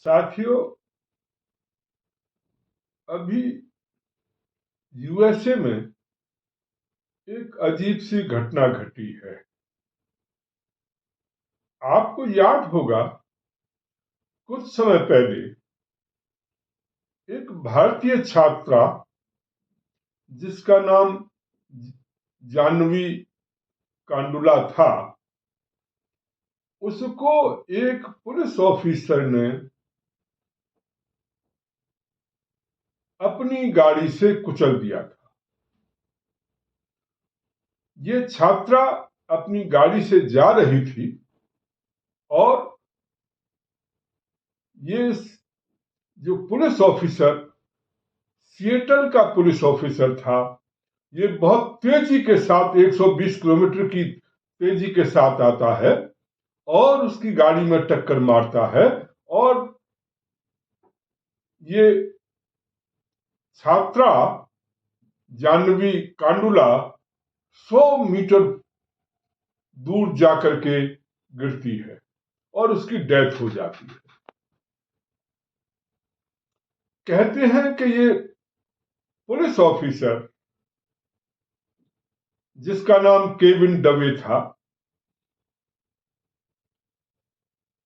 साथियों, अभी यूएसए में एक अजीब सी घटना घटी है। आपको याद होगा, कुछ समय पहले एक भारतीय छात्रा जिसका नाम जाह्नवी कांडुला था, उसको एक पुलिस ऑफिसर ने अपनी गाड़ी से कुचल दिया था। ये छात्रा अपनी गाड़ी से जा रही थी और ये जो पुलिस ऑफिसर, सिएटल का पुलिस ऑफिसर था, ये बहुत तेजी के साथ 120 किलोमीटर की तेजी के साथ आता है और उसकी गाड़ी में टक्कर मारता है और ये छात्रा जाह्नवी कांडुला 100 मीटर दूर जाकर के गिरती है और उसकी डेथ हो जाती है। कहते हैं कि ये पुलिस ऑफिसर, जिसका नाम केविन डवे था,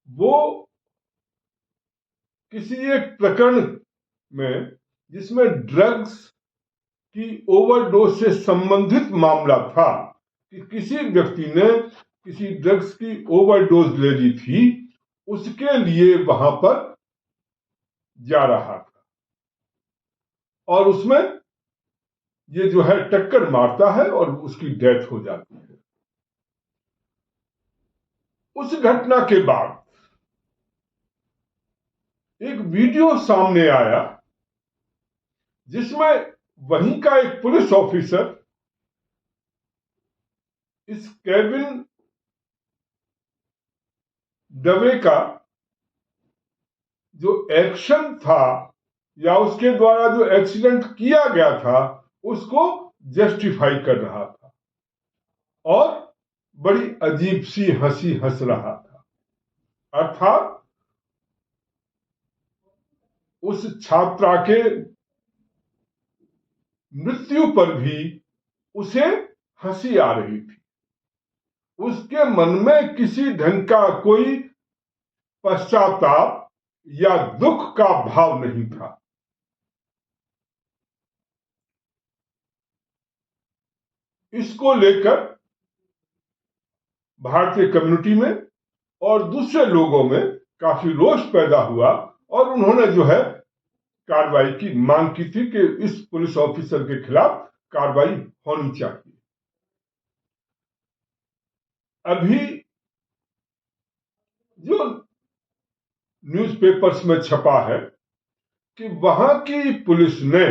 वो किसी एक प्रकरण में जिसमें ड्रग्स की ओवरडोज से संबंधित मामला था कि किसी व्यक्ति ने किसी ड्रग्स की ओवरडोज ले ली थी, उसके लिए वहां पर जा रहा था और उसमें ये जो है टक्कर मारता है और उसकी डेथ हो जाती है। उस घटना के बाद एक वीडियो सामने आया जिसमें वहीं का एक पुलिस ऑफिसर इस केविन डवे का जो एक्शन था या उसके द्वारा जो एक्सीडेंट किया गया था उसको जस्टिफाई कर रहा था और बड़ी अजीब सी हंसी हंस रहा था। अर्थात उस छात्रा के मृत्यु पर भी उसे हंसी आ रही थी। उसके मन में किसी ढंग का कोई पश्चाताप या दुख का भाव नहीं था। इसको लेकर भारतीय कम्युनिटी में और दूसरे लोगों में काफी रोष पैदा हुआ और उन्होंने जो है कार्रवाई की मांग की थी कि इस पुलिस ऑफिसर के खिलाफ कार्रवाई होनी चाहिए। अभी जो न्यूज़पेपर्स में छपा है कि वहां की पुलिस ने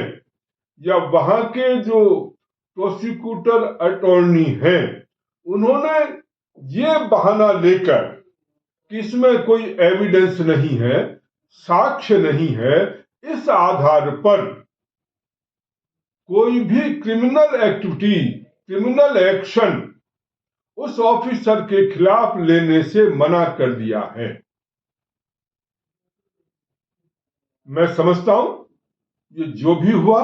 या वहां के जो प्रोसिक्यूटर अटॉर्नी हैं, उन्होंने ये बहाना लेकर कि इसमें कोई एविडेंस नहीं है, साक्ष्य नहीं है, इस आधार पर कोई भी क्रिमिनल एक्टिविटी, क्रिमिनल एक्शन उस ऑफिसर के खिलाफ लेने से मना कर दिया है। मैं समझता हूं ये जो भी हुआ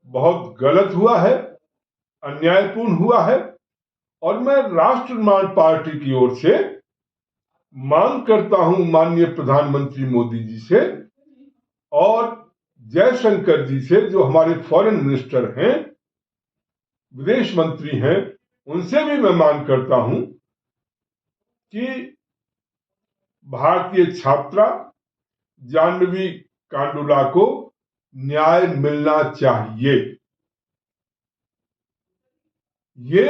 बहुत गलत हुआ है, अन्यायपूर्ण हुआ है और मैं राष्ट्र निर्माण पार्टी की ओर से मांग करता हूं माननीय प्रधानमंत्री मोदी जी से और जयशंकर जी से, जो हमारे फॉरेन मिनिस्टर हैं, विदेश मंत्री हैं, उनसे भी मैं मांग करता हूं कि भारतीय छात्रा जाह्नवी कांडुला को न्याय मिलना चाहिए। ये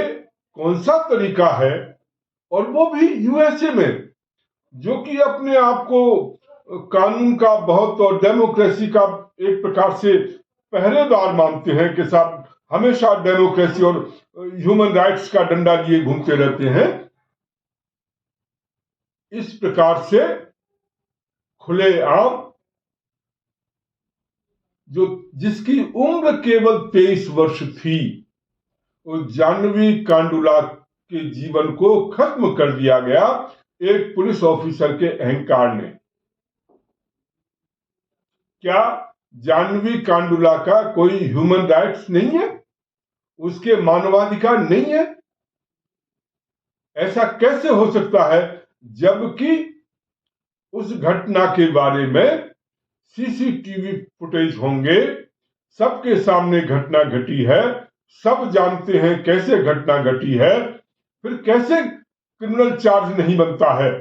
कौन सा तरीका है, और वो भी यूएसए में, जो कि अपने आप को कानून का बहुत और डेमोक्रेसी का एक प्रकार से पहरेदार मानते हैं कि साहब हमेशा डेमोक्रेसी और ह्यूमन राइट्स का डंडा लिए घूमते रहते हैं। इस प्रकार से खुलेआम जो जिसकी उम्र केवल 23 वर्ष थी, उस जाह्नवी कांडुला के जीवन को खत्म कर दिया गया एक पुलिस ऑफिसर के अहंकार ने। क्या जाह्नवी कांडुला का कोई ह्यूमन राइट्स नहीं है? उसके मानवाधिकार नहीं है? ऐसा कैसे हो सकता है जबकि उस घटना के बारे में सीसीटीवी फुटेज होंगे, सबके सामने घटना घटी है, सब जानते हैं कैसे घटना घटी है, फिर कैसे क्रिमिनल चार्ज नहीं बनता है?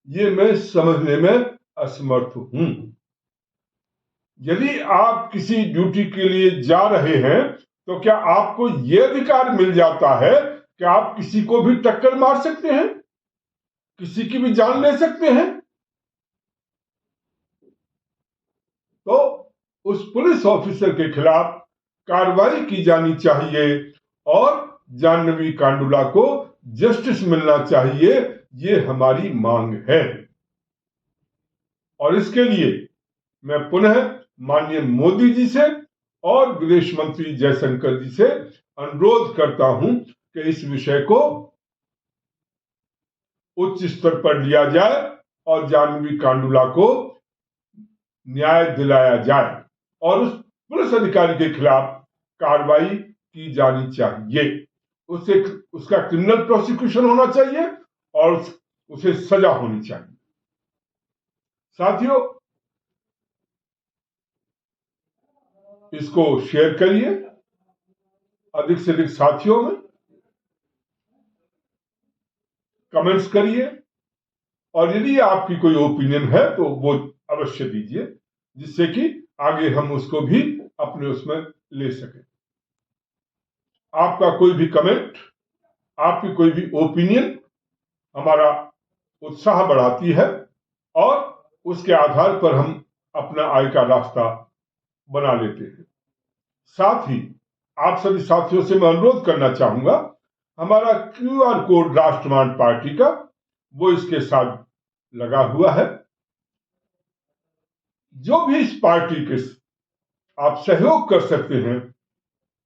ये मैं समझने में असमर्थ हूं। यदि आप किसी ड्यूटी के लिए जा रहे हैं तो क्या आपको यह अधिकार मिल जाता है कि आप किसी को भी टक्कर मार सकते हैं, किसी की भी जान ले सकते हैं? तो उस पुलिस ऑफिसर के खिलाफ कार्रवाई की जानी चाहिए और जाह्नवी कांडुला को जस्टिस मिलना चाहिए, ये हमारी मांग है। और इसके लिए मैं पुनः माननीय मोदी जी से और विदेश मंत्री जयशंकर जी से अनुरोध करता हूं कि इस विषय को उच्च स्तर पर लिया जाए और जाह्नवी कांडुला को न्याय दिलाया जाए और उस पुलिस अधिकारी के खिलाफ कार्रवाई की जानी चाहिए। उसका क्रिमिनल प्रोसिक्यूशन होना चाहिए और उसे सजा होनी चाहिए। साथियों, इसको शेयर करिए अधिक से अधिक साथियों में, कमेंट्स करिए और यदि आपकी कोई ओपिनियन है तो वो अवश्य दीजिए, जिससे कि आगे हम उसको भी अपने उसमें ले सकें। आपका कोई भी कमेंट, आपकी कोई भी ओपिनियन हमारा उत्साह बढ़ाती है और उसके आधार पर हम अपना आय का रास्ता बना लेते हैं। साथ ही आप सभी साथियों से मैं अनुरोध करना चाहूंगा, हमारा QR कोड राष्ट्रवान पार्टी का वो इसके साथ लगा हुआ है। जो भी इस पार्टी के आप सहयोग कर सकते हैं,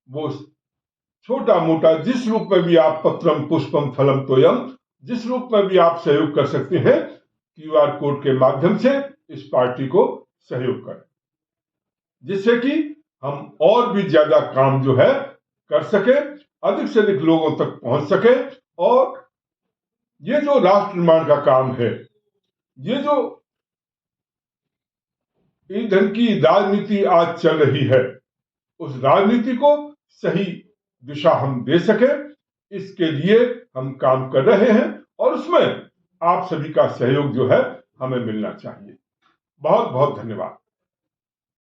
वो छोटा मोटा जिस रूप में भी आप पत्रम पुष्पम फलम तोयम, जिस रूप में भी आप सहयोग कर सकते हैं, QR कोड के माध्यम से इस पार्टी को सहयोग करें, जिससे कि हम और भी ज्यादा काम जो है कर सके, अधिक से अधिक लोगों तक पहुंच सके। और ये जो राष्ट्र निर्माण का काम है, ये जो ईंधन की राजनीति आज चल रही है, उस राजनीति को सही दिशा हम दे सके, इसके लिए हम काम कर रहे हैं और उसमें आप सभी का सहयोग जो है हमें मिलना चाहिए। बहुत बहुत धन्यवाद।